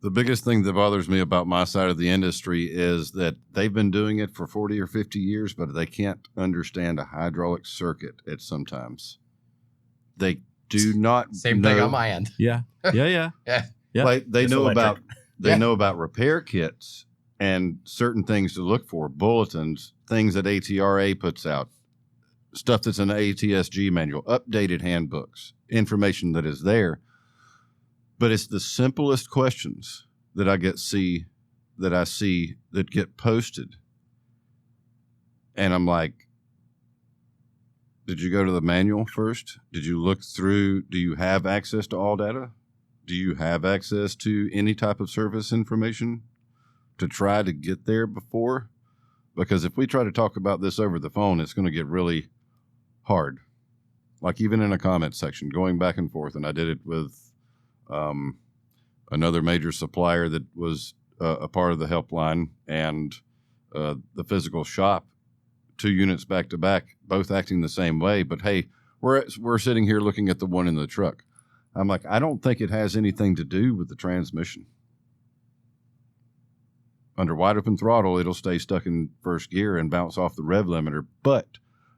The biggest thing that bothers me about my side of the industry is that they've been doing it for 40 or 50 years, but they can't understand a hydraulic circuit at sometimes. They do not Same know, thing on my end. Yeah. Yeah. Like they It's know electric. about repair kits and certain things to look for, bulletins, things that ATRA puts out, stuff that's in the ATSG manual, updated handbooks, information that is there. But it's the simplest questions that I see that get posted. And I'm like, did you go to the manual first? Did you look through? Do you have access to all data? Do you have access to any type of service information to try to get there before? Because if we try to talk about this over the phone, it's going to get really hard. Like even in a comment section, going back and forth. And I did it with another major supplier that was a part of the helpline and the physical shop, 2 units back to back, both acting the same way. But hey, we're sitting here looking at the one in the truck. I'm like, I don't think it has anything to do with the transmission. Under wide open throttle, it'll stay stuck in first gear and bounce off the rev limiter. But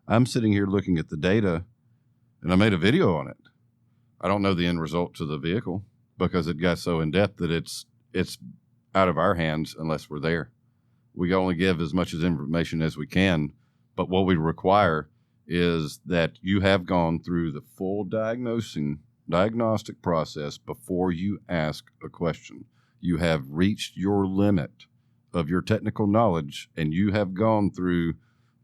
I'm sitting here looking at the data, and I made a video on it. I don't know the end result to the vehicle because it got so in depth that it's out of our hands unless we're there. We only give as much as information as we can, but what we require is that you have gone through the full diagnostic process before you ask a question. You have reached your limit of your technical knowledge, and you have gone through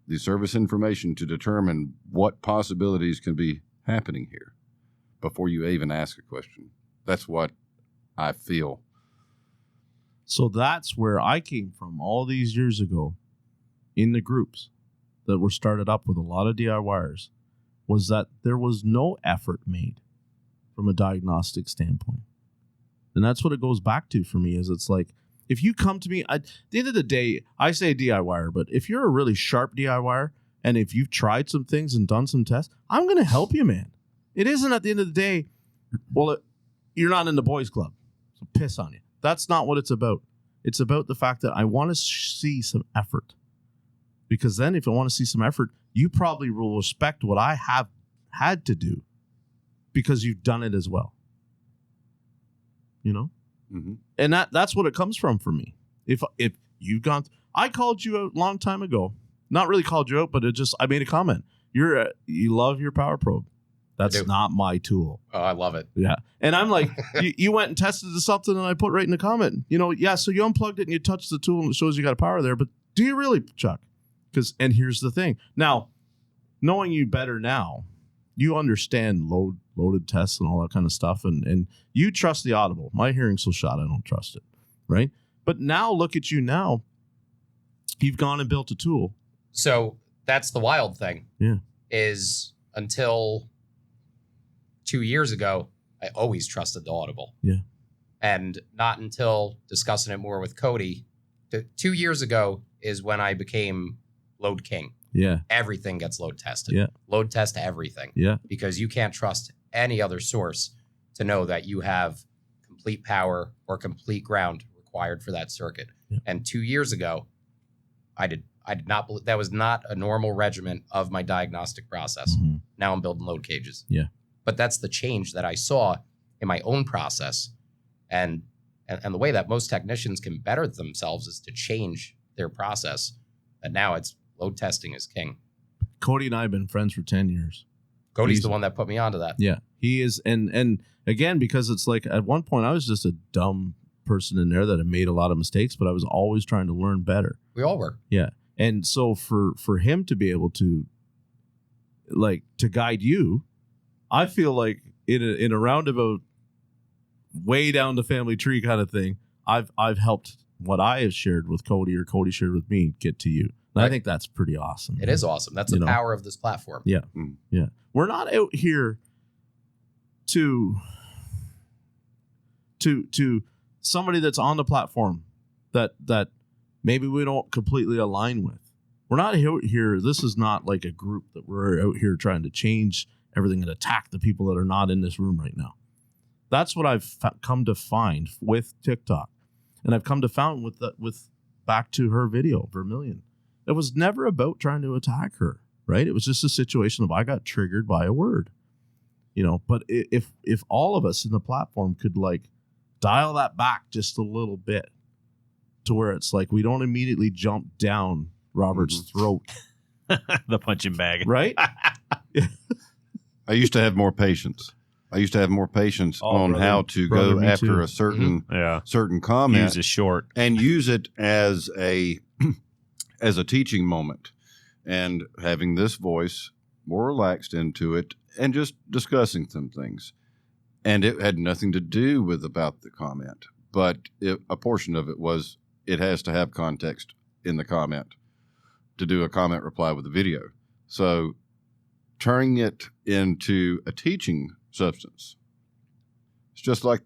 the service information to determine what possibilities can be happening here before you even ask a question. That's what I feel. So that's where I came from all these years ago in the groups that were started up with a lot of DIYers, was that there was no effort made from a diagnostic standpoint. And that's what it goes back to for me, is it's like, if you come to me, at the end of the day, I say DIYer, but if you're a really sharp DIYer and if you've tried some things and done some tests, I'm going to help you, man. It isn't at the end of the day, well, you're not in the boys club, so piss on you. That's not what it's about. It's about the fact that I want to see some effort. Because then if I want to see some effort, you probably will respect what I have had to do because you've done it as well. You know? Mm-hmm. And that's what it comes from for me. If you've gone, I called you out a long time ago. Not really called you out, but I made a comment. You love your power probe. That's not my tool. Oh, I love it. Yeah. And I'm like, you went and tested something and I put right in the comment, so you unplugged it and you touched the tool and it shows you got a power there, but do you really, Chuck? And here's the thing. Now, knowing you better now, you understand loaded tests and all that kind of stuff, and you trust the audible. My hearing's so shot, I don't trust it, right? But now look at you now. You've gone and built a tool. So that's the wild thing. Yeah. Is until 2 years ago, I always trusted the audible. Yeah. And not until discussing it more with Cody, 2 years ago is when I became load king. Yeah. Everything gets load tested. Yeah. Load test everything. Yeah. Because you can't trust any other source to know that you have complete power or complete ground required for that circuit. Yeah. And 2 years ago, I did not believe that was not a normal regimen of my diagnostic process. Mm-hmm. Now I'm building load cages. Yeah. But that's the change that I saw in my own process. And the way that most technicians can better themselves is to change their process. And now it's load testing is king. Cody and I have been friends for 10 years. Cody's the one that put me onto that. Yeah, he is. And again, because it's like at one point I was just a dumb person in there that had made a lot of mistakes, but I was always trying to learn better. We all were. Yeah. And so for him to be able to guide you, I feel like in a roundabout way down the family tree kind of thing, I've helped what I have shared with Cody or Cody shared with me get to you. And I think that's pretty awesome. It is awesome. That's the power of this platform. Yeah. Yeah. We're not out here to somebody that's on the platform that maybe we don't completely align with. We're not out here. This is not like a group that we're out here trying to change everything and attack the people that are not in this room right now. That's what I've come to find with TikTok. And I've come to find with back to her video, Vermilion. It was never about trying to attack her, right? It was just a situation of I got triggered by a word, but if all of us in the platform could like dial that back just a little bit to where it's like we don't immediately jump down Robert's throat. The punching bag. Right? I used to have more patience. On brother, how to brother, go me after too. a certain Yeah. certain comment Use is short. and use it as a teaching moment, and having this voice more relaxed into it and just discussing some things. And it had nothing to do about the comment, but a portion of it was it has to have context in the comment to do a comment reply with a video. So turning it into a teaching substance. It's just like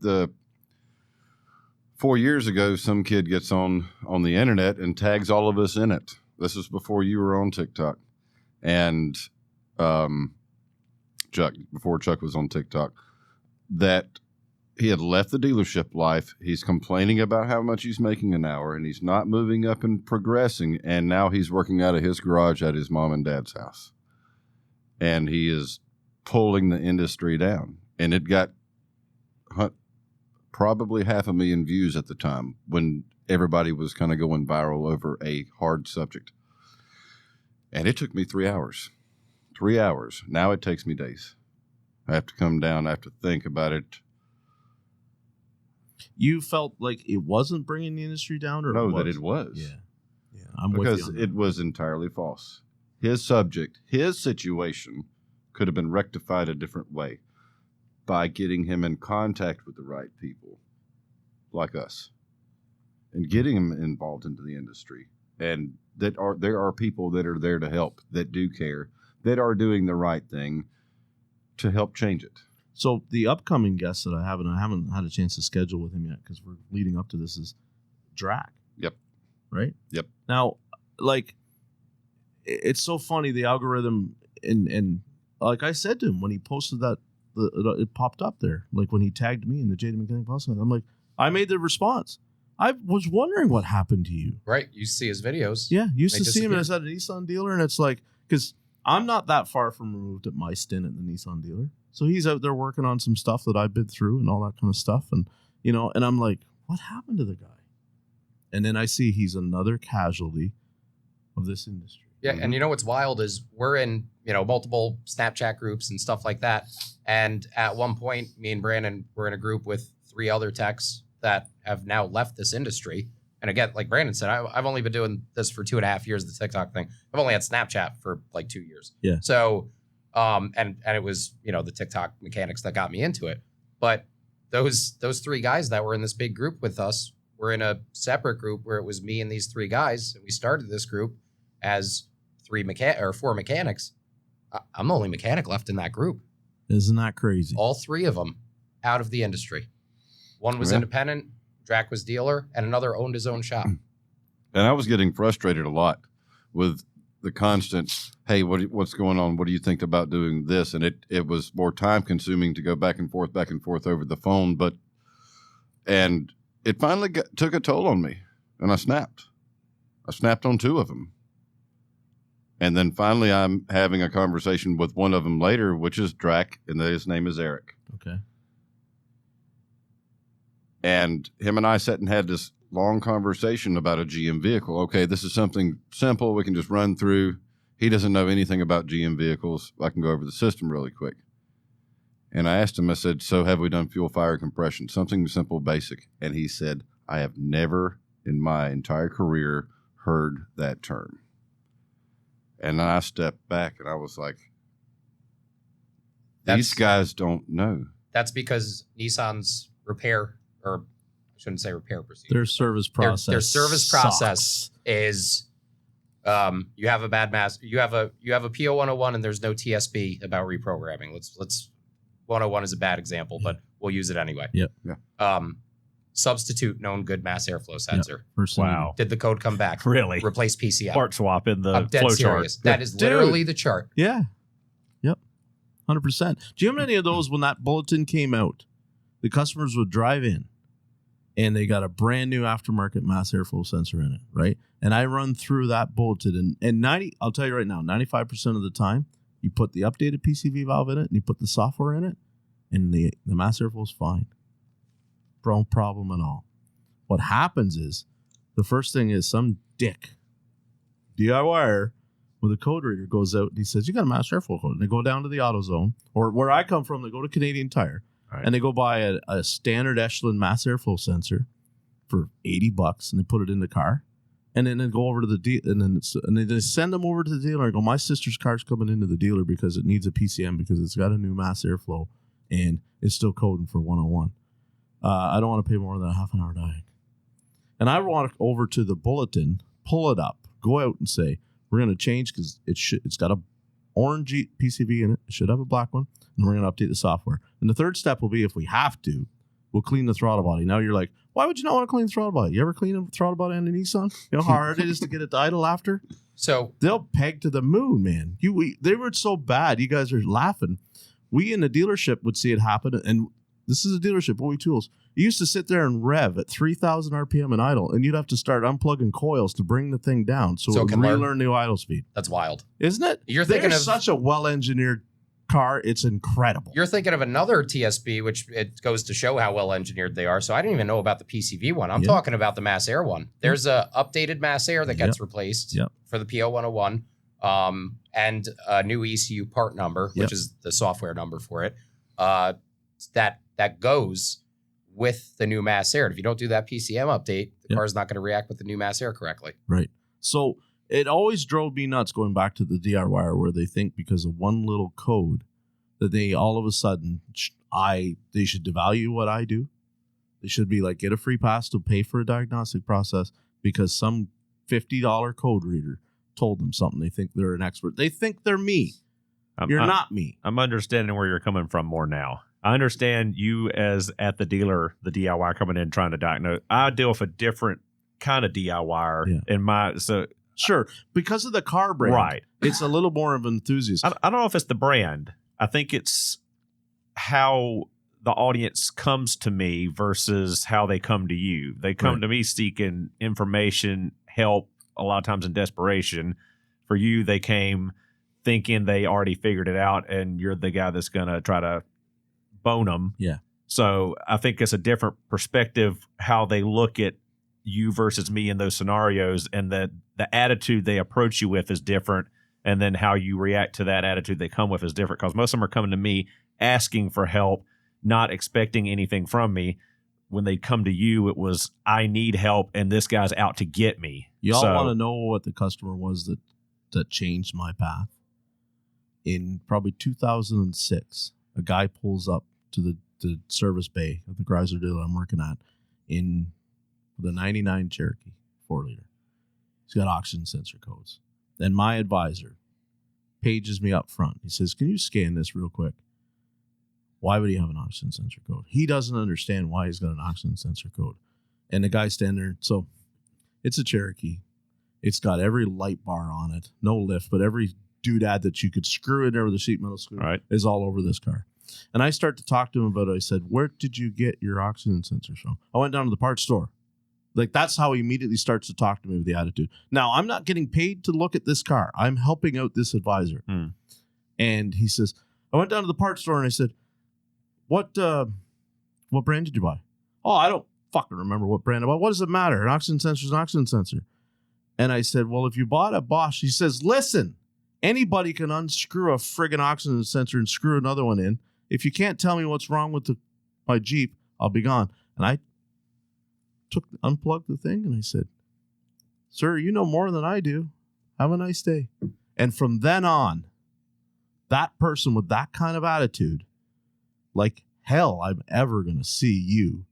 4 years ago, some kid gets on the internet and tags all of us in it. This was before you were on TikTok. And before Chuck was on TikTok, that he had left the dealership life. He's complaining about how much he's making an hour, and he's not moving up and progressing. And now he's working out of his garage at his mom and dad's house. And he is pulling the industry down. And it got probably 500,000 views at the time when everybody was kind of going viral over a hard subject. And it took me 3 hours. 3 hours. Now it takes me days. I have to come down. I have to think about it. You felt like it wasn't bringing the industry down, or No, that it was. Yeah, I'm with you because on that. it was entirely false. His subject, his situation could have been rectified a different way by getting him in contact with the right people like us and getting him involved into the industry. And there are people that are there to help, that do care, that are doing the right thing to help change it. So the upcoming guest that I haven't had a chance to schedule with him yet because we're leading up to this, is Drac. Yep. Right? Yep. Now, like, it's so funny, the algorithm, and like I said to him when he posted that, it popped up there. Like when he tagged me in the Jaded Mechanic Plus, I'm like, I made the response. I was wondering what happened to you. Right. You see his videos. Yeah, used They to see him disappear. as at a Nissan dealer, and it's like, because I'm not that far from removed at my stint at the Nissan dealer. So he's out there working on some stuff that I've been through and all that kind of stuff. And, and I'm like, what happened to the guy? And then I see he's another casualty of this industry. Yeah, and you know what's wild is we're in, multiple Snapchat groups and stuff like that. And at one point, me and Brandon were in a group with 3 other techs that have now left this industry. And again, like Brandon said, I've only been doing this for 2.5 years, the TikTok thing. I've only had Snapchat for like 2 years. Yeah. So, and it was, the TikTok mechanics that got me into it. But those 3 guys that were in this big group with us were in a separate group where it was me and these 3 guys. And we started this group as 4 mechanics. I'm the only mechanic left in that group. Isn't that crazy? All 3 of them out of the industry. One was independent, Drac was dealer, and another owned his own shop. And I was getting frustrated a lot with the constant, hey, what's going on? What do you think about doing this? And it was more time consuming to go back and forth over the phone. And it finally took a toll on me, and I snapped. I snapped on 2 of them. And then finally I'm having a conversation with one of them later, which is Drac, and his name is Eric. Okay. And him and I sat and had this long conversation about a GM vehicle. Okay, this is something simple we can just run through. He doesn't know anything about GM vehicles. I can go over the system really quick. And I asked him, I said, so have we done fuel, fire, compression? Something simple, basic. And he said, I have never in my entire career heard that term. And then I stepped back and I was like, these guys don't know. That's because Nissan's repair, or I shouldn't say repair procedure. Their service process. Their service process is you have a bad you have a PO 101 and there's no TSB about reprogramming. Let's 101 is a bad example, but we'll use it anyway. Yep. Yeah. Substitute known good mass airflow sensor. Wow. Did the code come back? Really? Replace PCI. Part swap in the I'm dead flow chart. serious. That is literally the chart. Yeah. Yep. 100%. Do you have any of those when that bulletin came out The customers would drive in, and they got a brand new aftermarket mass airflow sensor in it, right? And I run through that bulletin, and I'll tell you right now, 95% of the time, you put the updated PCV valve in it, and you put the software in it, and the mass airflow is fine. No problem at all. What happens is, the first thing is some dick, DIYer, with a code reader goes out and he says, you got a mass airflow code. And they go down to the AutoZone, or where I come from, they go to Canadian Tire, Right. and they go buy a standard Echelon mass airflow sensor for $80, and they put it in the car, and then they go over to the dealer, and they send them over to the dealer and go, my sister's car's coming into the dealer because it needs a PCM because it's got a new mass airflow and it's still coding for 101. I don't want to pay more than a half an hour diag. And I walk over to the bulletin, pull it up, go out and say, we're going to change because it's got a orange PCV in it. It should have a black one. And we're going to update the software. And the third step will be, if we have to, we'll clean the throttle body. Now you're like, why would you not want to clean the throttle body? You ever clean a throttle body on a Nissan? You know how hard it is to get it to idle after? So They'll peg to the moon, man. They were so bad. You guys are laughing. We in the dealership would see it happen. And this is a dealership, OE Tools. You used to sit there and rev at 3,000 RPM and idle, and you'd have to start unplugging coils to bring the thing down so it would relearn the idle speed. that's wild. Isn't it? You're thinking They're of such a well-engineered car. It's incredible. You're thinking of another TSB, which it goes to show how well engineered they are. So I didn't even know about the PCV one. I'm talking about the Mass Air one. There's a updated Mass Air that gets replaced for the PO101, and a new ECU part number, which is the software number for it. That goes with the new Mass Air. If you don't do that PCM update, the car's not going to react with the new Mass Air correctly. Right. So it always drove me nuts going back to the DIY where they think because of one little code that they all of a sudden, they should devalue what I do. They should be like, get a free pass to pay for a diagnostic process because some $50 code reader told them something. They think they're an expert. They think they're me. You're not me. I'm understanding where you're coming from more now. I understand you as at the dealer, the DIY coming in trying to diagnose. I deal with a different kind of DIYer in my Sure, because of the car brand, right? It's a little more of an enthusiast. I don't know if it's the brand. I think it's how the audience comes to me versus how they come to you. They come to me seeking information, help, a lot of times in desperation. For you, they came thinking they already figured it out, and you're the guy that's going to try to bone them. Yeah. So I think it's a different perspective how they look at you versus me in those scenarios, and the attitude they approach you with is different, and then how you react to that attitude they come with is different, because most of them are coming to me asking for help, not expecting anything from me. When they come to you, it was, I need help, and this guy's out to get me. Y'all want to know what the customer was that changed my path? In probably 2006, a guy pulls up to the service bay of the Chrysler dealer I'm working at in the 99 Cherokee 4-liter. He's got oxygen sensor codes. Then my advisor pages me up front. He says, can you scan this real quick? Why would he have an oxygen sensor code? He doesn't understand why he's got an oxygen sensor code. And the guy's standing there. So it's a Cherokee. It's got every light bar on it. No lift, but every doodad that you could screw in there with a sheet metal screw is all over this car. And I start to talk to him about it. I said, where did you get your oxygen sensors from? I went down to the parts store. Like, that's how he immediately starts to talk to me with the attitude. Now, I'm not getting paid to look at this car. I'm helping out this advisor. And he says, I went down to the parts store and I said, what brand did you buy? Oh, I don't fucking remember what brand I bought. What does it matter? An oxygen sensor is an oxygen sensor. And I said, well, if you bought a Bosch, he says, listen, anybody can unscrew a friggin' oxygen sensor and screw another one in. If you can't tell me what's wrong with my Jeep, I'll be gone. And I unplugged the thing and I said, sir, you know more than I do. Have a nice day. And from then on, that person with that kind of attitude, like hell, I'm ever going to see you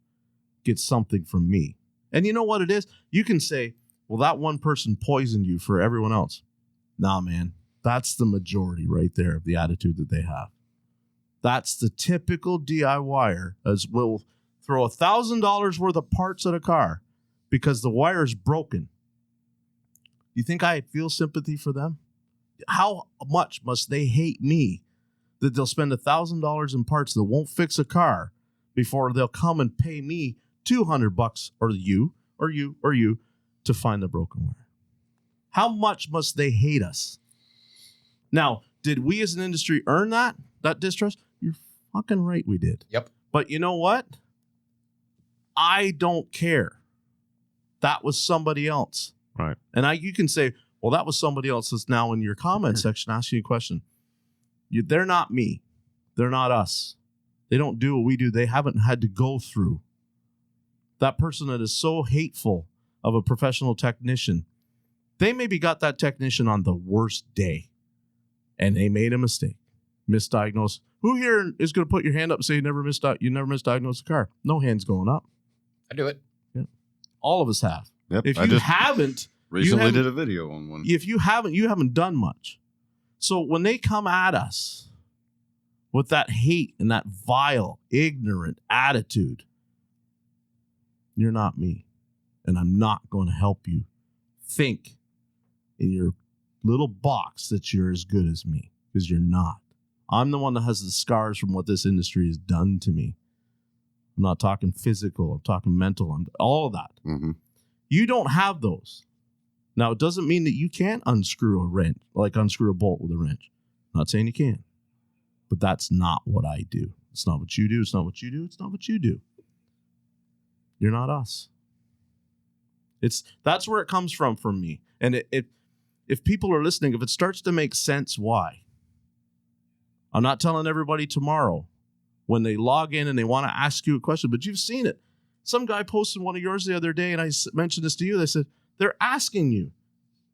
get something from me. And you know what it is? You can say, well, that one person poisoned you for everyone else. Nah, man, that's the majority right there of the attitude that they have. That's the typical DIYer, as will throw $1,000 worth of parts at a car because the wire is broken. You think I feel sympathy for them? How much must they hate me that they'll spend $1,000 in parts that won't fix a car before they'll come and pay me $200 or you to find the broken wire. How much must they hate us? Now, did we as an industry earn that distrust? You're fucking right we did. Yep. But you know what? I don't care. That was somebody else. Right. And you can say, well, that was somebody else that's now in your comment section asking you a question. They're not me. They're not us. They don't do what we do. They haven't had to go through. That person that is so hateful of a professional technician, they maybe got that technician on the worst day and they made a mistake, misdiagnosed. Who here is going to put your hand up and say you never misdiagnosed a car? No hands going up. I do it. Yeah. All of us have. Yep. If you haven't, recently did a video on one. If you haven't done much. So when they come at us with that hate and that vile, ignorant attitude, you're not me. And I'm not going to help you think in your little box that you're as good as me, because you're not. I'm the one that has the scars from what this industry has done to me. I'm not talking physical. I'm talking mental. I'm all of that. Mm-hmm. You don't have those. Now, it doesn't mean that you can't unscrew a wrench, like unscrew a bolt with a wrench. I'm not saying you can. But that's not what I do. It's not what you do. It's not what you do. It's not what you do. You're not us. That's where it comes from for me. And if people are listening, if it starts to make sense, why? I'm not telling everybody tomorrow when they log in and they want to ask you a question, but you've seen it. Some guy posted one of yours the other day, and I mentioned this to you. They said, they're asking you,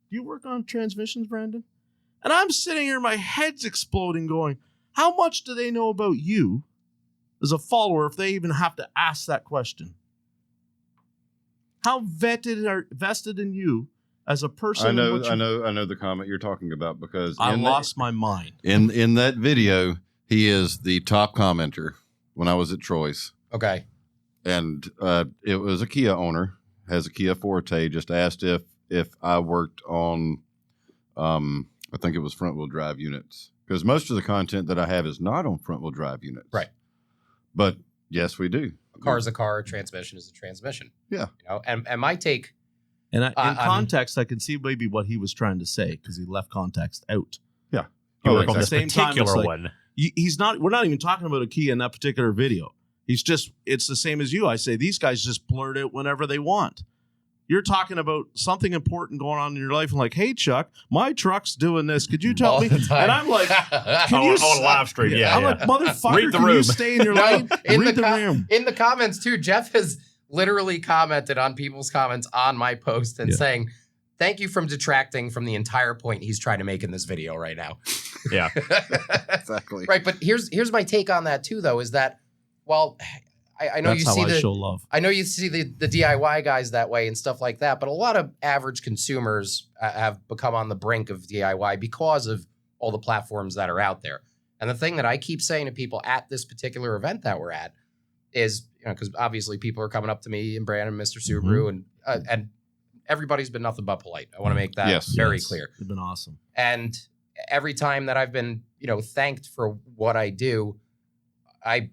do you work on transmissions, Brandon? And I'm sitting here, my head's exploding going, how much do they know about you as a follower if they even have to ask that question? How vested in you as a person? I know the comment you're talking about, because I lost my mind. In that video, he is the top commenter when I was at Troy's. Okay. And it was a Kia owner, has a Kia Forte, just asked if I worked on, I think it was front wheel drive units, because most of the content that I have is not on front wheel drive units. Right. But yes, we do. A car is a car. A transmission is a transmission. Yeah. You know, and my take. And in context, I can see maybe what he was trying to say, because he left context out. Yeah. You work at on the this same time, particular it's like, one. He's not. We're not even talking about a Kia in that particular video. It's the same as you. I say these guys just blurt out whenever they want. You're talking about something important going on in your life, and like, hey, Chuck, my truck's doing this. Could you tell me? And I'm like, on live stream, yeah. I'm like, motherfucker, read the can room. you stay in your lane? Read the room. In the comments too, Jeff has literally commented on people's comments on my post and saying, thank you for detracting from the entire point he's trying to make in this video right now. Yeah. Exactly. Right, but here's my take on that too, though, is that, well, I know That's you how see I show love. I know you see the DIY guys that way and stuff like that, but a lot of average consumers have become on the brink of DIY because of all the platforms that are out there. And the thing that I keep saying to people at this particular event that we're at is, you know, because obviously people are coming up to me and Brandon, Mr. Subaru, and everybody's been nothing but polite. I want to make that very clear. It's been awesome. And every time that I've been, you know, thanked for what I do, I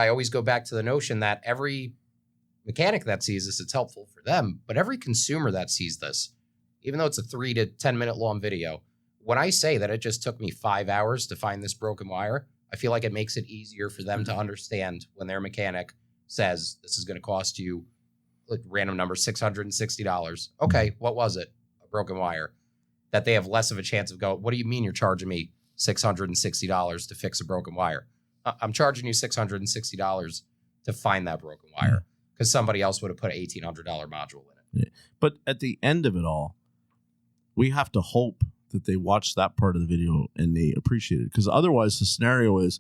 always go back to the notion that every mechanic that sees this, it's helpful for them. But every consumer that sees this, even though it's a 3 to 10 minute long video, when I say that it just took me 5 hours to find this broken wire, I feel like it makes it easier for them to understand when their mechanic says this is going to cost you, like, random number, $660. Okay, what was it? A broken wire. That they have less of a chance of going, what do you mean you're charging me $660 to fix a broken wire? I'm charging you $660 to find that broken wire, because somebody else would have put an $1,800 module in it. Yeah. But at the end of it all, we have to hope that they watch that part of the video and they appreciate it. Because otherwise the scenario is,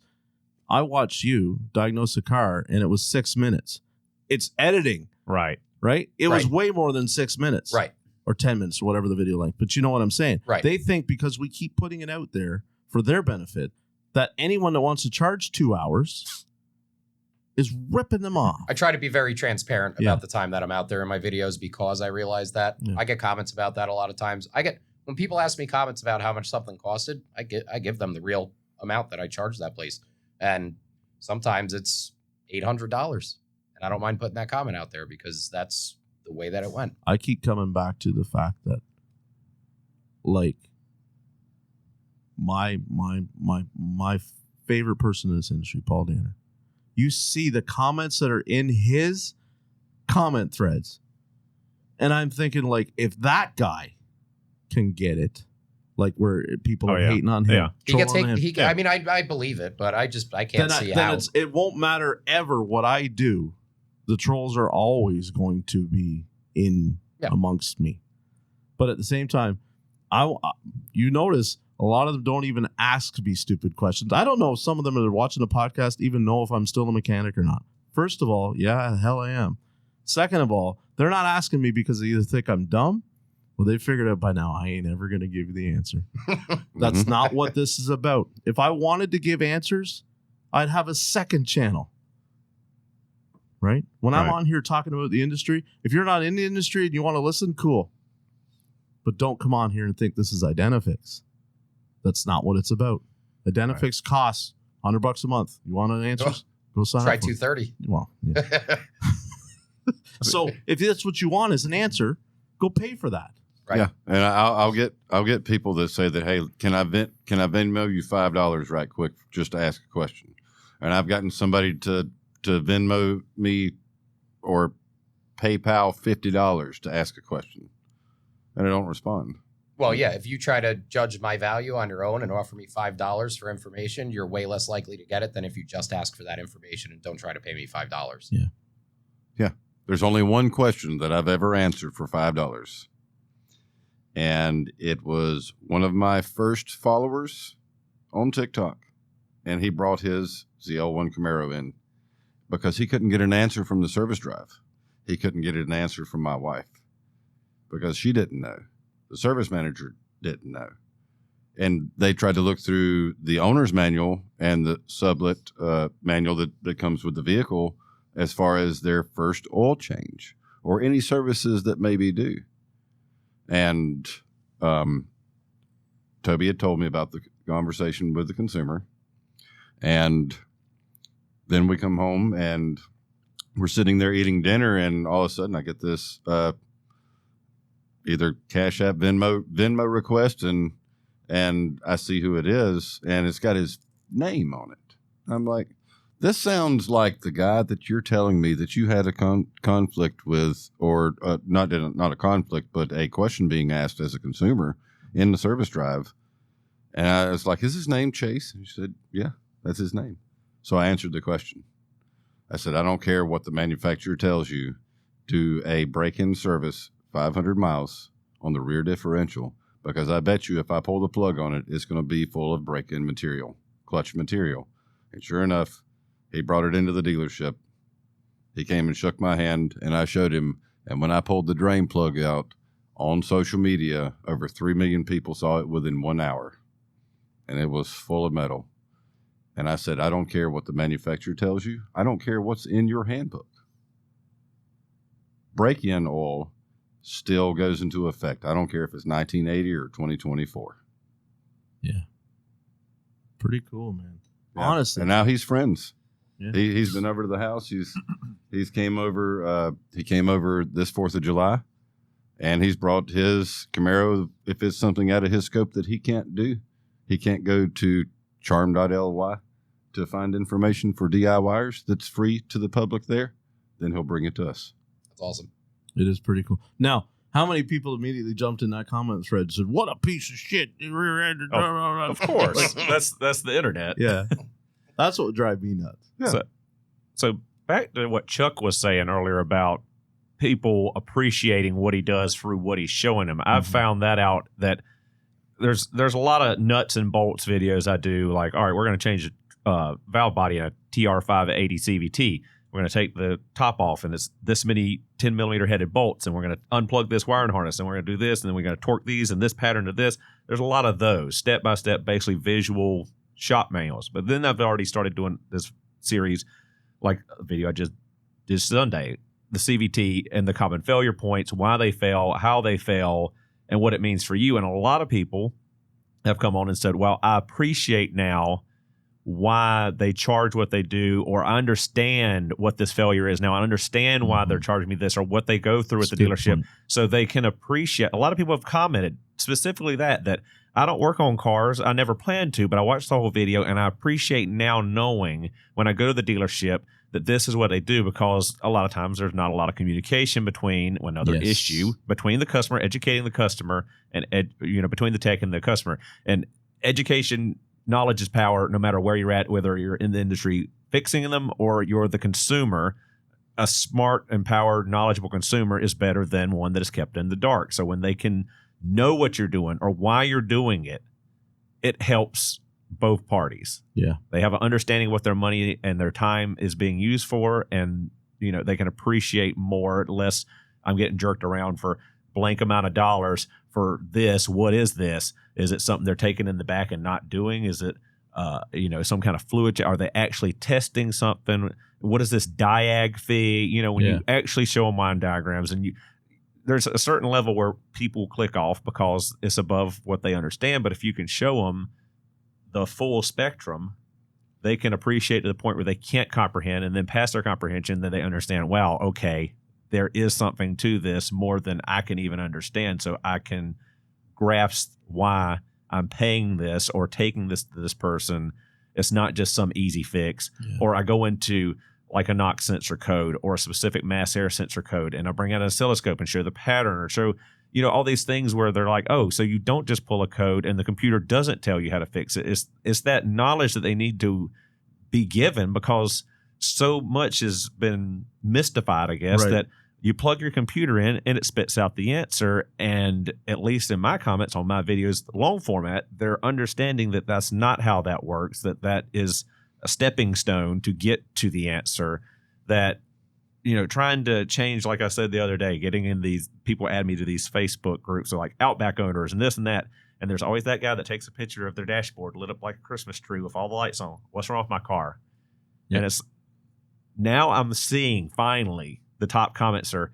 I watched you diagnose a car and it was 6 minutes. It's editing. Right. It was way more than 6 minutes. Right. Or 10 minutes or whatever the video length. But you know what I'm saying? Right. They think because we keep putting it out there for their benefit, that anyone that wants to charge 2 hours is ripping them off. I try to be very transparent about the time that I'm out there in my videos, because I realize that I get comments about that a lot of times. When people ask me comments about how much something costed, I give them the real amount that I charge that place. And sometimes it's $800. And I don't mind putting that comment out there because that's the way that it went. I keep coming back to the fact that, like, my favorite person in this industry, Paul Danner. You see the comments that are in his comment threads, and I'm thinking, like, if that guy can get it, like, where people are hating on him, he gets hate. I mean, I believe it, but I can't see how. It won't matter ever what I do. The trolls are always going to be in amongst me. But at the same time, you notice a lot of them don't even ask me stupid questions. I don't know if some of them that are watching the podcast even know if I'm still a mechanic or not. First of all, yeah, hell I am. Second of all, they're not asking me because they either think I'm dumb or they figured out by now I ain't ever going to give you the answer. That's not what this is about. If I wanted to give answers, I'd have a second channel. Right? When I'm on here talking about the industry, if you're not in the industry and you want to listen, cool. But don't come on here and think this is Identifix. That's not what it's about. Identifix costs $100 a month. You want an answer? Go sign try up. Try $230. Well, yeah. So if that's what you want as an answer, go pay for that. Right. Yeah, and I'll get people that say that, hey, can I Venmo you $5 right quick just to ask a question? And I've gotten somebody to Venmo me or PayPal $50 to ask a question, and I don't respond. Well, yeah, if you try to judge my value on your own and offer me $5 for information, you're way less likely to get it than if you just ask for that information and don't try to pay me $5. Yeah. Yeah. There's only one question that I've ever answered for $5. And it was one of my first followers on TikTok. And he brought his ZL1 Camaro in because he couldn't get an answer from the service drive. He couldn't get an answer from my wife because she didn't know. The service manager didn't know. And they tried to look through the owner's manual and the sublet manual that comes with the vehicle as far as their first oil change or any services that may be due. And Toby had told me about the conversation with the consumer. And then we come home and we're sitting there eating dinner, and all of a sudden I get this either Cash App Venmo request, and I see who it is, and it's got his name on it. I'm like, this sounds like the guy that you're telling me that you had a conflict with, or not a conflict, but a question being asked as a consumer in the service drive. And I was like, is his name Chase? And she said, yeah, that's his name. So I answered the question. I said, I don't care what the manufacturer tells you. Do a break-in service 500 miles on the rear differential, because I bet you if I pull the plug on it, it's going to be full of break-in material, clutch material. And sure enough, he brought it into the dealership. He came and shook my hand, and I showed him. And when I pulled the drain plug out on social media, over 3 million people saw it within 1 hour. And it was full of metal. And I said, I don't care what the manufacturer tells you. I don't care what's in your handbook. Break-in oil still goes into effect. I don't care if it's 1980 or 2024. Yeah. Pretty cool, man. Yeah. Honestly. And now he's friends. Yeah. He's been over to the house. He's came over. He came over this 4th of July, and he's brought his Camaro. If it's something out of his scope that he can't do, he can't go to charm.ly to find information for DIYers that's free to the public there, then he'll bring it to us. That's awesome. It is pretty cool. Now, how many people immediately jumped in that comment thread and said, what a piece of shit. Of course. that's the internet. Yeah. That's what would drive me nuts. Yeah. So back to what Chuck was saying earlier about people appreciating what he does through what he's showing them. I've found that out, that there's a lot of nuts and bolts videos I do, like, all right, we're going to change the valve body in a TR580 CVT. We're going to take the top off, and it's this many 10 millimeter headed bolts, and we're going to unplug this wiring harness, and we're going to do this, and then we're going to torque these in this pattern to this. There's a lot of those step by step, basically visual shop manuals. But then I've already started doing this series, like a video I just did Sunday, the CVT and the common failure points, why they fail, how they fail, and what it means for you. And a lot of people have come on and said, well, I appreciate now why they charge what they do, or I understand what this failure is now. I understand why they're charging me this, or what they go through at the dealership, so they can appreciate. A lot of people have commented specifically that I don't work on cars. I never planned to, but I watched the whole video, and I appreciate now knowing when I go to the dealership that this is what they do, because a lot of times there's not a lot of communication between another issue between the customer, educating the customer, and between the tech and the customer. And education, knowledge is power, no matter where you're at, whether you're in the industry fixing them or you're the consumer. A smart, empowered, knowledgeable consumer is better than one that is kept in the dark. So when they can know what you're doing or why you're doing it, it helps both parties. Yeah. They have an understanding of what their money and their time is being used for, and they can appreciate more, less I'm getting jerked around for blank amount of dollars for this. What is this? Is it something they're taking in the back and not doing? Is it some kind of fluid? Are they actually testing something? What is this diag fee? When you actually show them line diagrams, and there's a certain level where people click off because it's above what they understand. But if you can show them the full spectrum, they can appreciate to the point where they can't comprehend, and then past their comprehension, then they understand, wow, okay, there is something to this more than I can even understand. So I can grasp why I'm paying this or taking this to this person. It's not just some easy fix. Yeah. Or I go into like a knock sensor code or a specific mass air sensor code, and I bring out an oscilloscope and show the pattern, or show all these things where they're like, oh, so you don't just pull a code and the computer doesn't tell you how to fix it. It's that knowledge that they need to be given, because so much has been mystified, I guess, that you plug your computer in and it spits out the answer. And at least in my comments on my videos, long format, they're understanding that that's not how that works, that is a stepping stone to get to the answer. That trying to change, like I said the other day, getting in these, people add me to these Facebook groups, so like Outback owners and this and that. And there's always that guy that takes a picture of their dashboard lit up like a Christmas tree with all the lights on. What's wrong with my car? Yep. And it's now I'm seeing finally the top comments are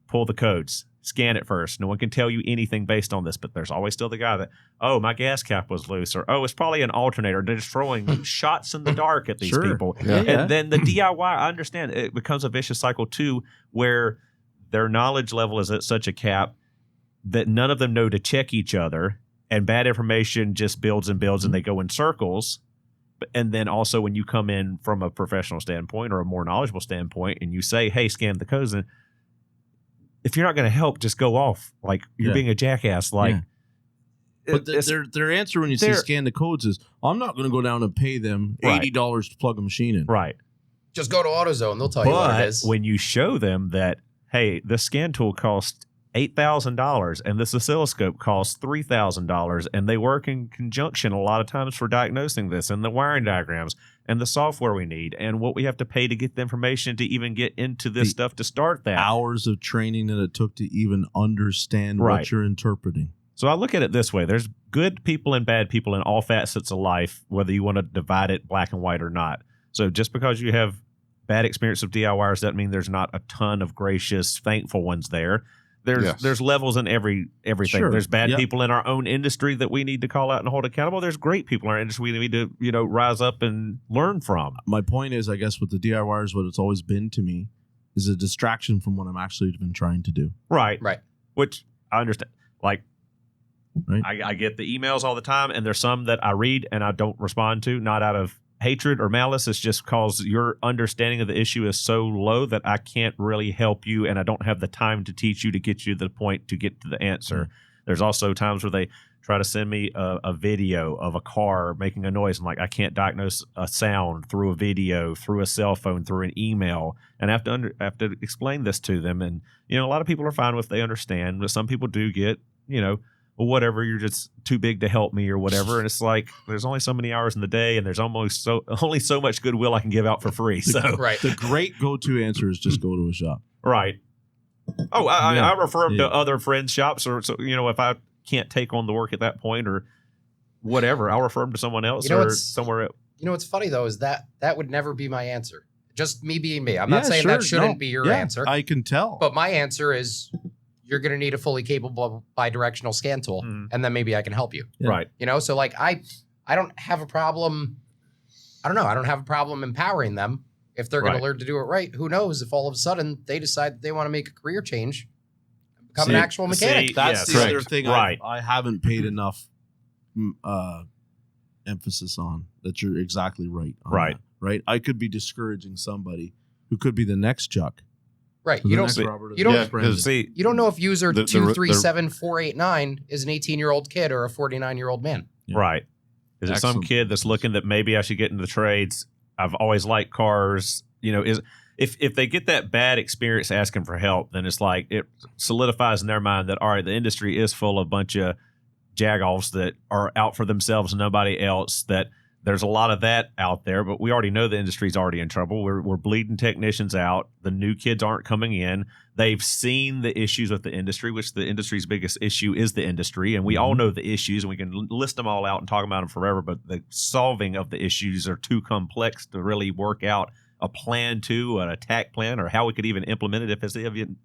pull the codes, scan it first. No one can tell you anything based on this, but there's always still the guy that, oh, my gas cap was loose, or oh, it's probably an alternator. They're just throwing shots in the dark at these people. Yeah. And then the DIY, I understand it becomes a vicious cycle too, where their knowledge level is at such a cap that none of them know to check each other, and bad information just builds and builds, and they go in circles. And then also when you come in from a professional standpoint or a more knowledgeable standpoint and you say, hey, scan the codes, and if you're not going to help, just go off. Like you're being a jackass. Like, but their answer when you say scan the codes is, I'm not going to go down and pay them $80 to plug a machine in. Right. Just go to AutoZone. They'll tell you what it is. When you show them that, hey, this scan tool costs $8,000 and this oscilloscope costs $3,000, and they work in conjunction a lot of times for diagnosing this, and the wiring diagrams and the software we need and what we have to pay to get the information to even get into this stuff to start that. Hours of training that it took to even understand what you're interpreting. So I look at it this way. There's good people and bad people in all facets of life, whether you want to divide it black and white or not. So just because you have bad experience with DIYers doesn't mean there's not a ton of gracious, thankful ones there. There's levels in everything. Sure. There's bad people in our own industry that we need to call out and hold accountable. There's great people in our industry we need to rise up and learn from. My point is, I guess with the DIYers, what it's always been to me is a distraction from what I'm actually been trying to do. Right. Which I understand. Like, I get the emails all the time, and there's some that I read and I don't respond to, not out of hatred or malice. It's just because your understanding of the issue is so low that I can't really help you, and I don't have the time to teach you to get you to the point to get to the answer. Mm-hmm. There's also times where they try to send me a video of a car making a noise. I'm like, I can't diagnose a sound through a video, through a cell phone, through an email, and I have to explain this to them. And a lot of people are fine with, they understand, but some people do get well, whatever, you're just too big to help me or whatever. And it's like, there's only so many hours in the day, and there's only so much goodwill I can give out for free. So the great go-to answer is just go to a shop. Right. Oh, I refer them to other friends' shops, or if I can't take on the work at that point or whatever, I'll refer them to someone else or somewhere else. What's funny though is that would never be my answer. Just me being me. I'm not saying that shouldn't be your answer. I can tell. But my answer is, you're going to need a fully capable bidirectional scan tool, and then maybe I can help you. Yeah. Right. So like I don't have a problem. I don't know. I don't have a problem empowering them if they're going Right. to learn to do it right. Who knows if all of a sudden they decide that they want to make a career change, become an See- actual mechanic. That's yes. the other Correct. thing Right. I haven't paid enough emphasis on. That you're exactly right. On Right. that, right. I could be discouraging somebody who could be the next Chuck. Right. or You the don't next see- Robert, or you the don't- next Yeah, Brendan. 'cause See, you don't know if user The- the- 237489 is an 18-year-old kid or a 49-year-old man. Yeah. right. Is it some Excellent. kid that's looking that maybe I should get into the trades? I've always liked cars. Is if they get that bad experience asking for help, then it's like it solidifies in their mind that all right, the industry is full of a bunch of jagoffs that are out for themselves and nobody else. That there's a lot of that out there, but we already know the industry's already in trouble. We're bleeding technicians out. The new kids aren't coming in. They've seen the issues with the industry, which the industry's biggest issue is the industry. And we all know the issues, and we can list them all out and talk about them forever, but the solving of the issues are too complex to really work out a plan to an attack plan or how we could even implement it if it's even,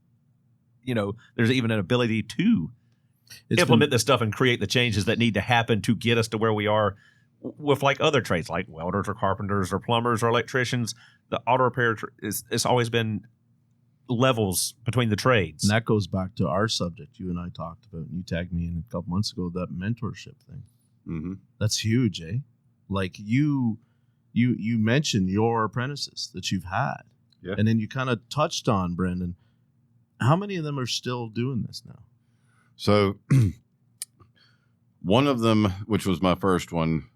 there's even an ability to implement this stuff and create the changes that need to happen to get us to where we are with like other trades like welders or carpenters or plumbers or electricians. The auto repair it's always been levels between the trades. And that goes back to our subject you and I talked about. And you tagged me in a couple months ago, that mentorship thing. Mm-hmm. That's huge, eh? Like you mentioned your apprentices that you've had. Yeah. And then you kind of touched on, Brendan, how many of them are still doing this now? So one of them, which was my first one,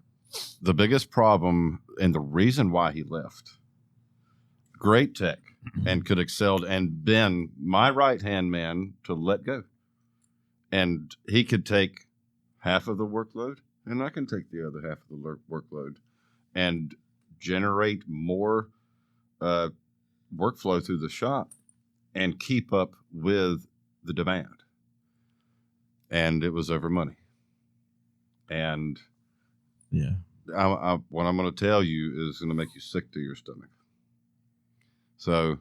the biggest problem and the reason why he left, great tech and could excelled and been my right-hand man to let go. And he could take half of the workload and I can take the other half of the workload and generate more workflow through the shop and keep up with the demand. And it was over money. And Yeah. what I'm going to tell you is going to make you sick to your stomach. So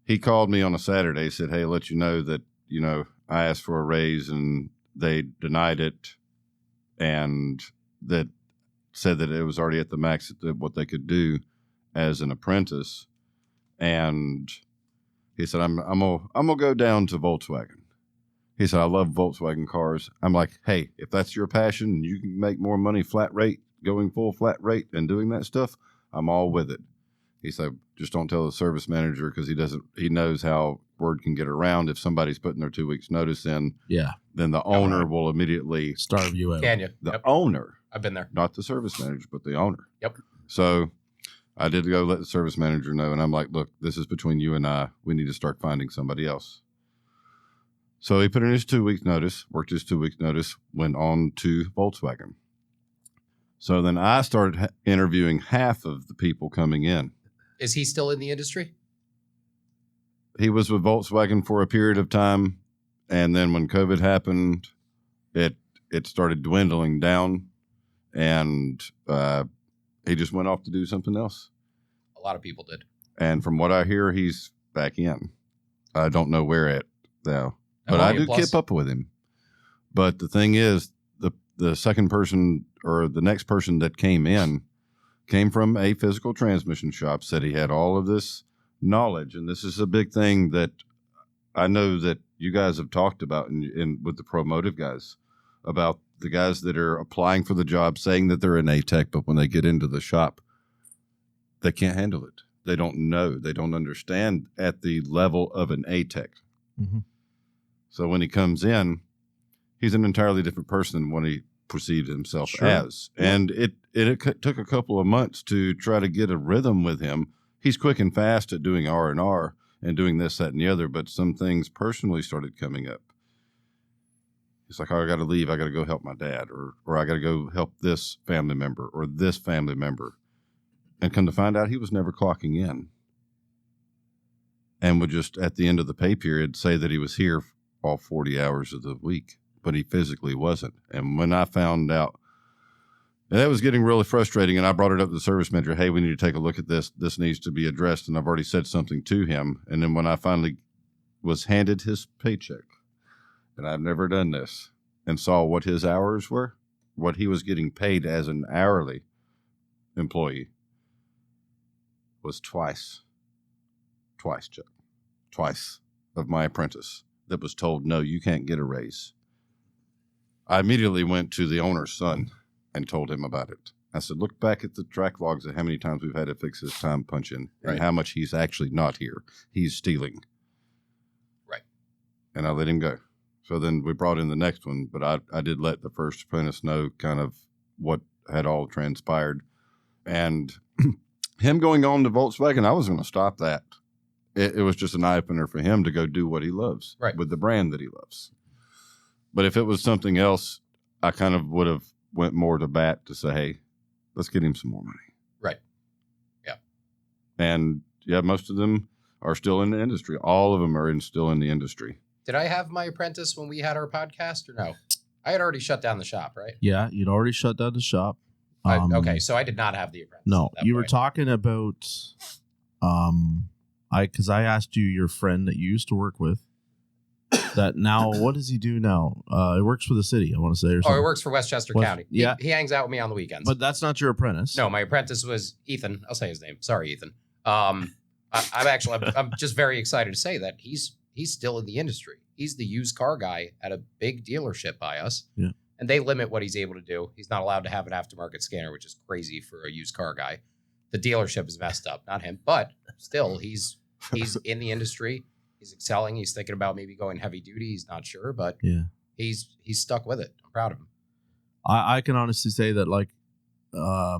he called me on a Saturday, said, "Hey, let you know that, I asked for a raise and they denied it, and that said that it was already at the max at what they could do as an apprentice." And he said, I'm gonna go down to Volkswagen. He said, "I love Volkswagen cars." I'm like, "Hey, if that's your passion and you can make more money flat rate, going full flat rate and doing that stuff, I'm all with it." He said, "Just don't tell the service manager because he knows how word can get around. If somebody's putting their 2 weeks notice in, Yeah. then the owner will immediately, Starve you out. Can you? the Yep. owner, I've been there. not the service manager, but the owner." Yep. So I did go let the service manager know. And I'm like, "Look, this is between you and I. We need to start finding somebody else." So he put in his 2 weeks notice, worked his 2 weeks notice, went on to Volkswagen. So then I started interviewing half of the people coming in. Is he still in the industry? He was with Volkswagen for a period of time. And then when COVID happened, it started dwindling down. And he just went off to do something else. A lot of people did. And from what I hear, he's back in. I don't know where at now. But I do keep up with him. But the thing is, the second person or the next person that came in came from a physical transmission shop, said he had all of this knowledge. And this is a big thing that I know that you guys have talked about in with the Automotive guys, about the guys that are applying for the job saying that they're an A-Tech, but when they get into the shop, they can't handle it. They don't know. They don't understand at the level of an A-Tech. Mm-hmm. So when he comes in, he's an entirely different person than what he perceived himself Sure. as. And it took a couple of months to try to get a rhythm with him. He's quick and fast at doing R&R and doing this, that, and the other, but some things personally started coming up. He's like, "Oh, I got to leave. I got to go help my dad, or I got to go help this family member or this family member." And come to find out, he was never clocking in, and would just at the end of the pay period say that he was here all 40 hours of the week, but he physically wasn't. And when I found out, and that was getting really frustrating, and I brought it up to the service manager, "Hey, we need to take a look at this. This needs to be addressed." And I've already said something to him. And then when I finally was handed his paycheck, and I've never done this, and saw what his hours were, what he was getting paid as an hourly, employee was twice, Chuck, twice of my apprentice that was told, no, you can't get a raise. I immediately went to the owner's son and told him about it. I said, look back at the track logs of how many times we've had to fix his time punch in and how much he's actually not here. He's stealing. Right. And I let him go. So then we brought in the next one, but I did let the first apprentice know kind of what had all transpired. And him going on to Volkswagen, I was going to stop that. It was just an eye-opener for him to go do what he loves with the brand that he loves. But if it was something else, I kind of would have went more to bat to say, hey, let's get him some more money. Right. Yeah. And yeah, most of them are still in the industry. All of them are still in the industry. Did I have my apprentice when we had our podcast or no? I had already shut down the shop, right? Yeah, you'd already shut down the shop. Okay, so I did not have the apprentice. No, you were talking about, because I asked you your friend that you used to work with. That now, what does he do now? He works for the city, I want to say. Or something. He works for Westchester County. Yeah. He hangs out with me on the weekends. But that's not your apprentice. No, my apprentice was Ethan. I'll say his name. Sorry, Ethan. I'm just very excited to say that he's still in the industry. He's the used car guy at a big dealership by us. Yeah. And they limit what he's able to do. He's not allowed to have an aftermarket scanner, which is crazy for a used car guy. The dealership is messed up, not him. But still, he's in the industry. He's excelling. He's thinking about maybe going heavy duty. He's not sure, but he's stuck with it. I'm proud of him. I can honestly say that a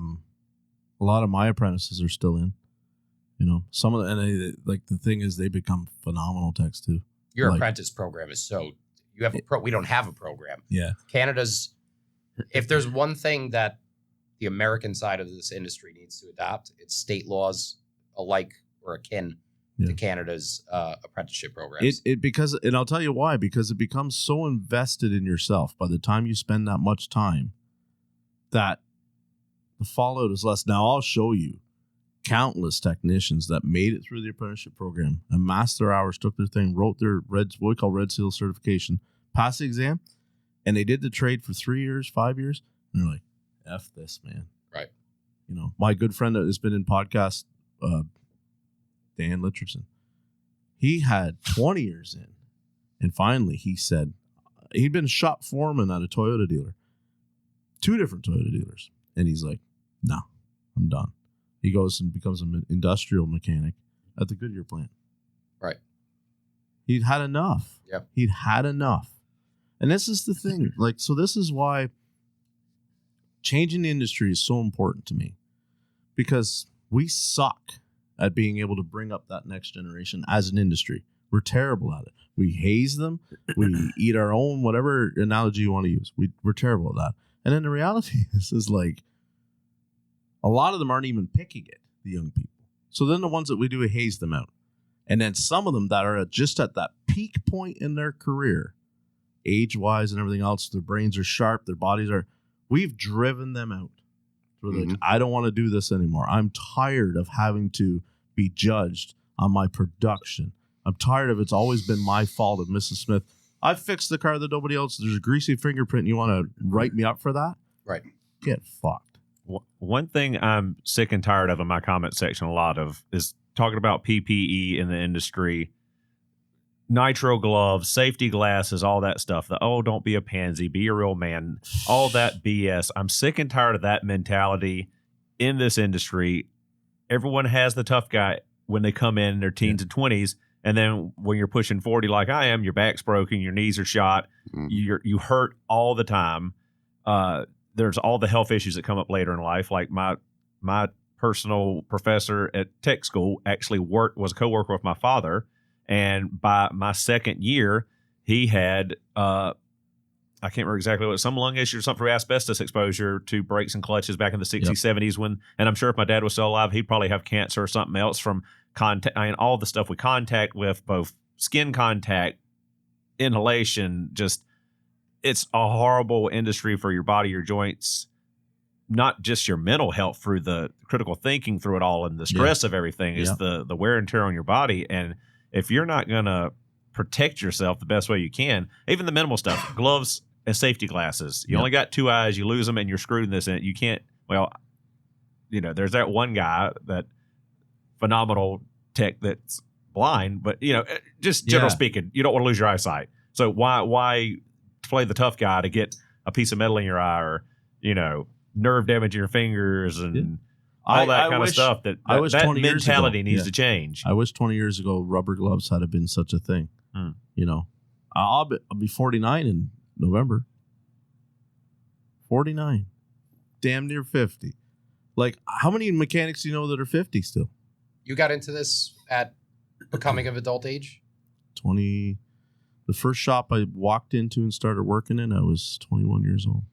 lot of my apprentices are still in. You know, some of the thing is they become phenomenal techs too. Your apprentice program is you have we don't have a program. Yeah. Canada's, if there's one thing that the American side of this industry needs to adopt, it's state laws alike or akin to Canada's apprenticeship programs. And I'll tell you why, because it becomes so invested in yourself by the time you spend that much time that the fallout is less. Now I'll show you countless technicians that made it through the apprenticeship program, amassed their hours, took their thing, wrote their what we call Red Seal certification, passed the exam, and they did the trade for 3 years, 5 years, and they're like, F this, man. Right. You know, my good friend that has been in podcast, Dan Litcherson, he had 20 years in, and finally he said, he'd been shop foreman at a Toyota dealer, 2 different Toyota dealers, and he's like, no, I'm done. He goes and becomes an industrial mechanic at the Goodyear plant. Right. He'd had enough. Yep. He'd had enough. And this is the thing. So this is why changing the industry is so important to me. Because we suck at being able to bring up that next generation as an industry. We're terrible at it. We haze them. We eat our own, whatever analogy you want to use. We're terrible at that. And then the reality is a lot of them aren't even picking it, the young people. So then the ones that we do, we haze them out. And then some of them that are just at that peak point in their career, age-wise and everything else, their brains are sharp, their bodies are, we've driven them out. So like, I don't want to do this anymore. I'm tired of having to be judged on my production. I'm tired of it's always been my fault of Mrs. Smith. I fixed the car that nobody else, there's a greasy fingerprint and you want to write me up for that? Right. Get fucked. One thing I'm sick and tired of in my comment section a lot of is talking about PPE in the industry, nitro gloves, safety glasses, all that stuff. Don't be a pansy, be a real man, all that BS. I'm sick and tired of that mentality in this industry. Everyone has the tough guy when they come in their teens and 20s. And then when you're pushing 40 like I am, your back's broken, your knees are shot, you hurt all the time. There's all the health issues that come up later in life. Like my personal professor at tech school actually was a coworker with my father. And by my second year, he had, I can't remember exactly what, some lung issue or something for asbestos exposure to brakes and clutches back in the 60s, 70s and I'm sure if my dad was still alive, he'd probably have cancer or something else from contact. I mean, all the stuff we contact with, both skin contact, inhalation, just, it's a horrible industry for your body, your joints, not just your mental health through the critical thinking through it all and the stress of everything is the wear and tear on your body. And if you're not going to protect yourself the best way you can, even the minimal stuff, gloves and safety glasses, you only got 2 eyes, you lose them and you're screwed in this. And you can't, there's that one guy, that phenomenal tech that's blind, but just general speaking, you don't want to lose your eyesight. So why play the tough guy to get a piece of metal in your eye, or nerve damage in your fingers and all that kind of stuff? That mentality needs to change. I wish 20 years ago rubber gloves had been such a thing. I'll be 49 in November. 49, damn near 50. Like, how many mechanics do you know that are 50 still? You got into this at becoming of adult age? 20. The first shop I walked into and started working in, I was 21 years old.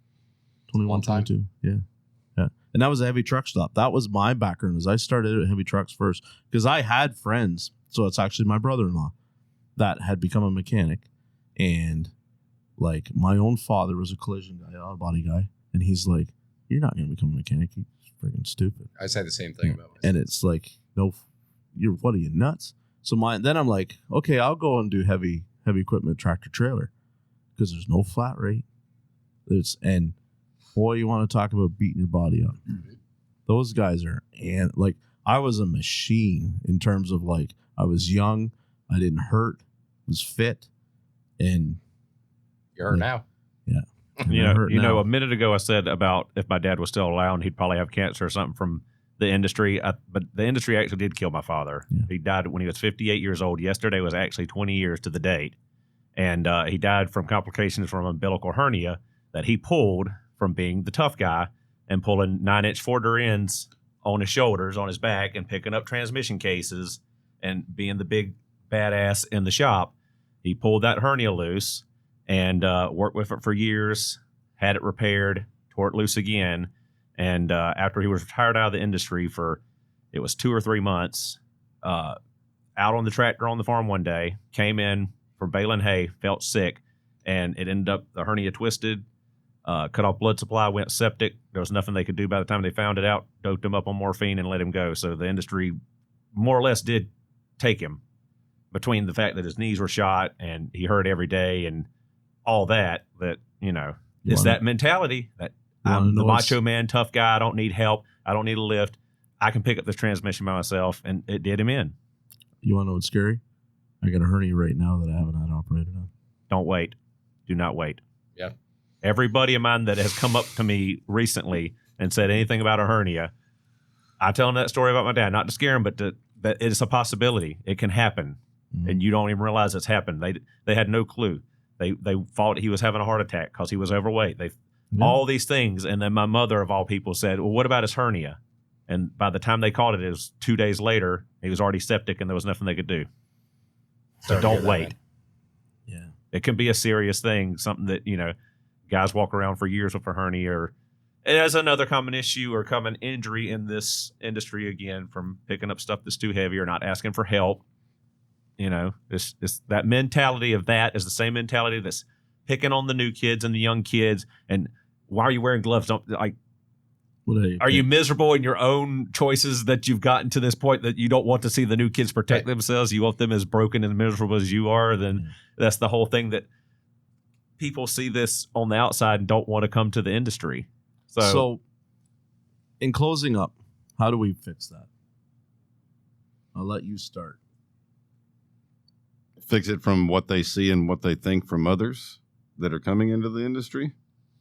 21, 22. Yeah. And that was a heavy truck stop. That was my background, as I started at heavy trucks first, because I had friends. So it's actually my brother-in-law that had become a mechanic. And like, my own father was a collision guy, auto body guy. And he's like, you're not going to become a mechanic. You're freaking stupid. I say the same thing about myself. And it's like, no, what are you, nuts? So then I'm like, okay, I'll go and do heavy equipment, tractor trailer, because there's no flat rate. And boy, you want to talk about beating your body up. Those guys are, and like, I was a machine in terms of, like, I was young, I didn't hurt, was fit, and you're hurt now. Yeah. A minute ago I said about if my dad was still around, he'd probably have cancer or something from the industry. But the industry actually did kill my father. Yeah. He died when he was 58 years old. Yesterday was actually 20 years to the date. And he died from complications from umbilical hernia that he pulled from being the tough guy and pulling 9-inch 4-door ends on his shoulders, on his back, and picking up transmission cases and being the big badass in the shop. He pulled that hernia loose and worked with it for years, had it repaired, tore it loose again. And after he was retired out of the industry it was 2 or 3 months, out on the tractor on the farm one day, came in from baling hay, felt sick, and it ended up, the hernia twisted, cut off blood supply, went septic. There was nothing they could do by the time they found it out, doped him up on morphine and let him go. So the industry more or less did take him, between the fact that his knees were shot and he hurt every day and all that, it's that mentality that I'm the macho man, tough guy. I don't need help. I don't need a lift. I can pick up this transmission by myself, and it did him in. You want to know what's scary? I got a hernia right now that I haven't had operated on. Don't wait. Do not wait. Yeah. Everybody of mine that has come up to me recently and said anything about a hernia, I tell them that story about my dad, not to scare him, but that it's a possibility. It can happen, and you don't even realize it's happened. They had no clue. They thought he was having a heart attack because he was overweight. All these things. And then my mother, of all people, said, well, what about his hernia? And by the time they caught it was 2 days later. He was already septic and there was nothing they could do. So don't wait. Yeah. It can be a serious thing, something that, guys walk around for years with a hernia. Or it has another common issue or common injury in this industry, again, from picking up stuff that's too heavy or not asking for help. It's that mentality of that is the same mentality that's picking on the new kids and the young kids. And why are you wearing gloves? Are you miserable in your own choices that you've gotten to this point that you don't want to see the new kids protect themselves? You want them as broken and miserable as you are? Then that's the whole thing, that people see this on the outside and don't want to come to the industry. So in closing up, how do we fix that? I'll let you start. Fix it from what they see and what they think from others that are coming into the industry.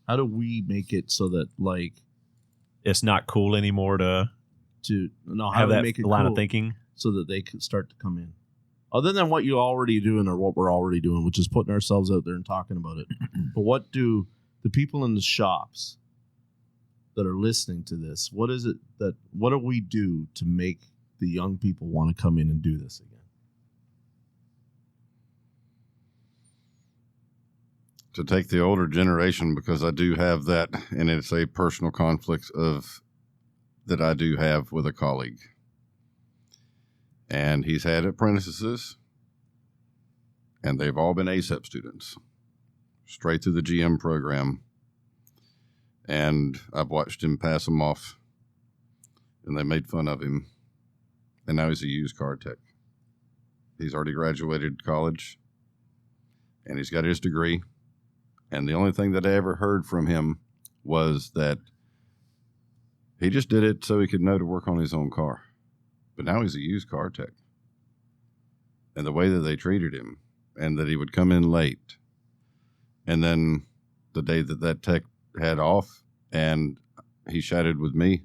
How do we make it so that, like, it's not cool anymore to have that make it line cool of thinking, so that they can start to come in, other than what you're already doing or what we're already doing, which is putting ourselves out there and talking about it. But what do the people in the shops that are listening to this, what do we do to make the young people want to come in and do this again? To take the older generation, because I do have that, and it's a personal conflict that I do have with a colleague. And he's had apprentices, and they've all been ASEP students, straight through the GM program. And I've watched him pass them off, and they made fun of him. And now he's a used car tech. He's already graduated college, and he's got his degree. And the only thing that I ever heard from him was that He just did it so he could know to work on his own car. But now he's a used car tech. And the way that they treated him, and that he would come in late, and then the day that that tech had off and he chatted with me,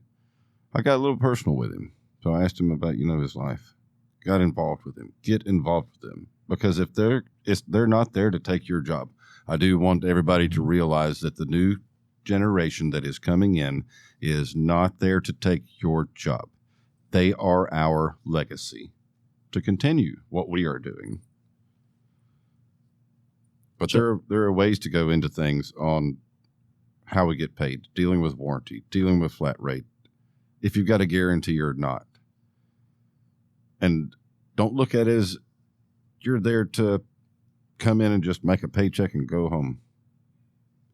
I got a little personal with him. So I asked him about, his life. Got involved with him. Get involved with them. Because if they're not there to take your job, I do want everybody to realize that the new generation that is coming in is not there to take your job. They are our legacy to continue what we are doing. But there are ways to go into things on how we get paid, dealing with warranty, dealing with flat rate, if you've got a guarantee or not. And don't look at it as you're there to come in and just make a paycheck and go home.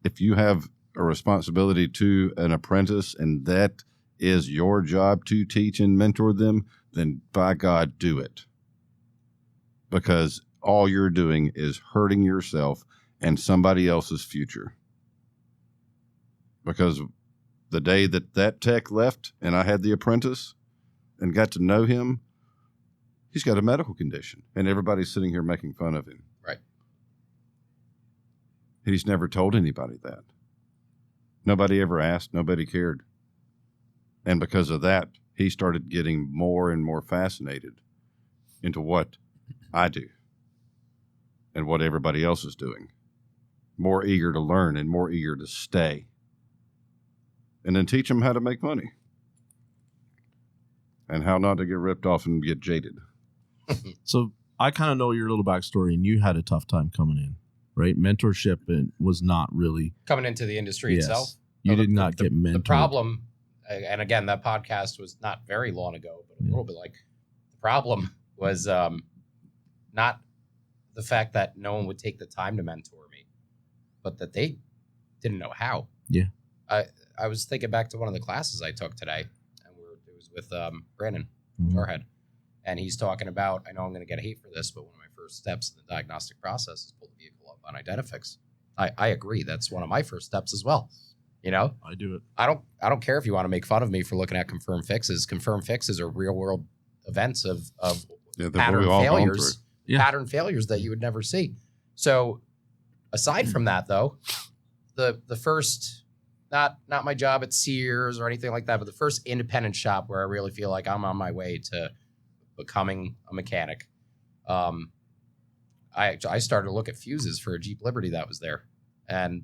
If you have a responsibility to an apprentice and that is your job to teach and mentor them, then by God, do it. Because all you're doing is hurting yourself and somebody else's future. Because the day that tech left and I had the apprentice and got to know him, he's got a medical condition and everybody's sitting here making fun of him. Right. He's never told anybody that. Nobody ever asked. Nobody cared. And because of that, he started getting more and more fascinated into what I do and what everybody else is doing. More eager to learn and more eager to stay. And then teach them how to make money. And how not to get ripped off and get jaded. So I kind of know your little backstory, and you had a tough time coming in, right? Mentorship was not really coming into the industry itself. You did not get mentored. The problem, and again, that podcast was not very long ago, but a little bit like the problem was not the fact that no one would take the time to mentor me, but that they didn't know how. Yeah. I was thinking back to one of the classes I took today, and it was with Brandon Jarhead, and he's talking about, I know I'm going to get hate for this, but one of my first steps in the diagnostic process is pull the vehicle up on Identifix. I agree. That's one of my first steps as well. I do it. I don't care if you want to make fun of me for looking at confirmed fixes. Confirmed fixes are real world events of pattern failures, pattern failures that you would never see. So aside from that, though, the first, not my job at Sears or anything like that, but the first independent shop where I really feel like I'm on my way to becoming a mechanic. I started to look at fuses for a Jeep Liberty that was there, and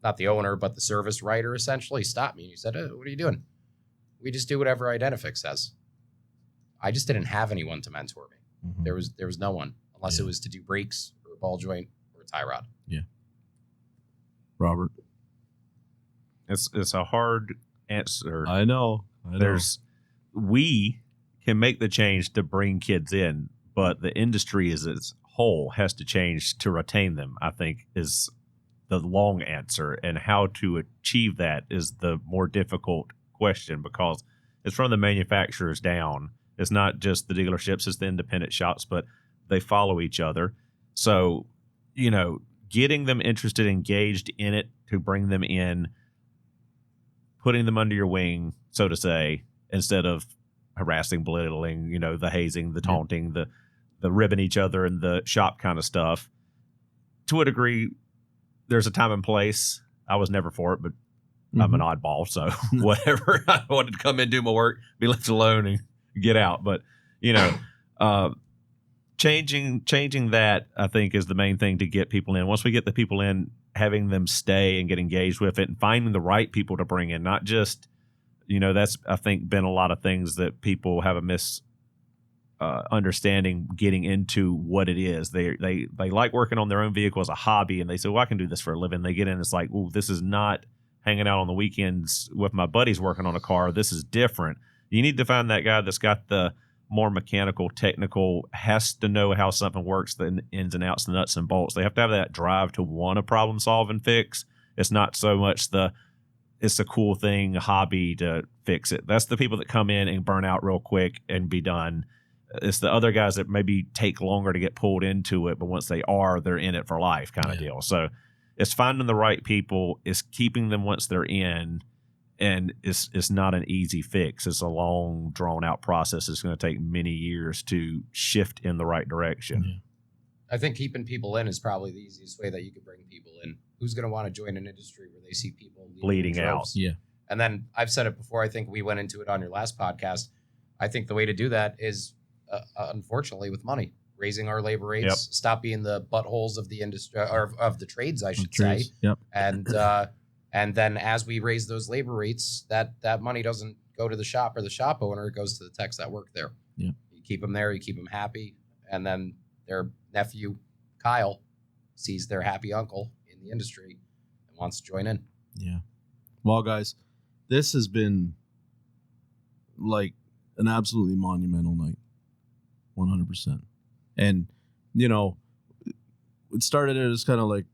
not the owner, but the service writer essentially stopped me and he said, "Oh, what are you doing?" We just do whatever Identifix says. I just didn't have anyone to mentor me. There was no one, unless it was to do brakes or a ball joint or a tie rod. Yeah. Robert? It's a hard answer. I know. We can make the change to bring kids in, but the industry as its whole has to change to retain them, I think, is the long answer. And how to achieve that is the more difficult question, because it's from the manufacturers down. It's not just the dealerships, it's the independent shops, but they follow each other. So, getting them interested, engaged in it to bring them in, putting them under your wing, so to say, instead of harassing, belittling, the hazing, the taunting, the ribbing each other and the shop kind of stuff. To a degree, there's a time and place. I was never for it, but I'm an oddball, so whatever. I wanted to come in, do my work, be left alone, and get out. But changing that, I think, is the main thing to get people in. Once we get the people in, having them stay and get engaged with it, and finding the right people to bring in, not just that's, I think, been a lot of things that people have a understanding getting into what it is. They like working on their own vehicle as a hobby, and they say, well, I can do this for a living. They get in, it's like, well, this is not hanging out on the weekends with my buddies working on a car. This is different. You need to find that guy that's got the more mechanical, technical, has to know how something works, the ins and outs, the nuts and bolts. They have to have that drive to want to problem solve and fix. It's not so much it's a cool thing, a hobby to fix it. That's the people that come in and burn out real quick and be done. It's the other guys that maybe take longer to get pulled into it, but once they are, they're in it for life kind of deal. So it's finding the right people, it's keeping them once they're in, And it's not an easy fix. It's a long, drawn out process. It's going to take many years to shift in the right direction. Yeah. I think keeping people in is probably the easiest way that you could bring people in. Who's going to want to join an industry where they see people Bleeding out. droves? Yeah. And then I've said it before. I think we went into it on your last podcast. I think the way to do that is, unfortunately, with money, raising our labor rates, Yep. stop being the buttholes of the industry or of the trades, I should Trees. say. Yep. And then as we raise those labor rates, that money doesn't go to the shop or the shop owner. It goes to the techs that work there. Yeah. You keep them there. You keep them happy. And then their nephew, Kyle, sees their happy uncle in the industry and wants to join in. Yeah. Well, guys, this has been like an absolutely monumental night. 100%. And, you know, it started as kind of like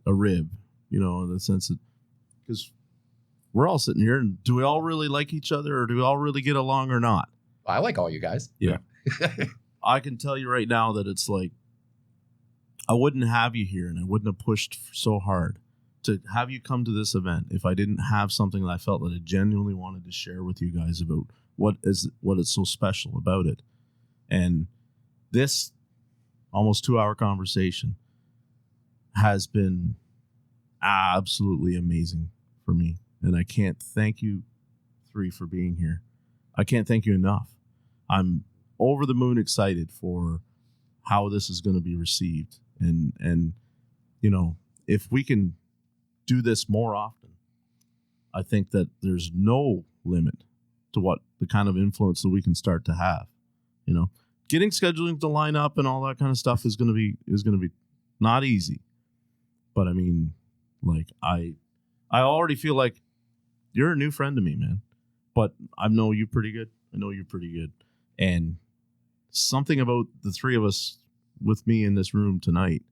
a rib, you know, in the sense that, because we're all sitting here, and do we all really like each other, or do we all really get along or not? I like all you guys. Yeah. I can tell you right now that it's like, I wouldn't have you here, and I wouldn't have pushed so hard to have you come to this event if I didn't have something that I felt that I genuinely wanted to share with you guys about what is so special about it. And this almost 2-hour conversation has been absolutely amazing for me. And I can't thank you three for being here. I can't thank you enough. I'm over the moon excited for how this is going to be received. And you know, if we can do this more often, I think that there's no limit to what the kind of influence that we can start to have. You know, getting scheduling to line up and all that kind of stuff is going to be not easy. But I mean, like I already feel like you're a new friend to me, man. But I know you pretty good. And something about the three of us with me in this room tonight,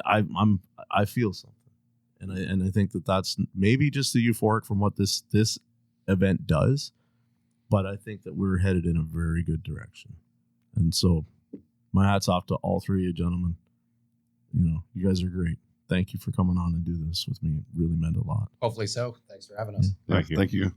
I feel something. And I think that that's maybe just the euphoric from what this event does, but I think that we're headed in a very good direction. And so my hat's off to all three of you gentlemen. You know, you guys are great. Thank you for coming on and do this with me. It really meant a lot. Hopefully so. Thanks for having us. Thank you.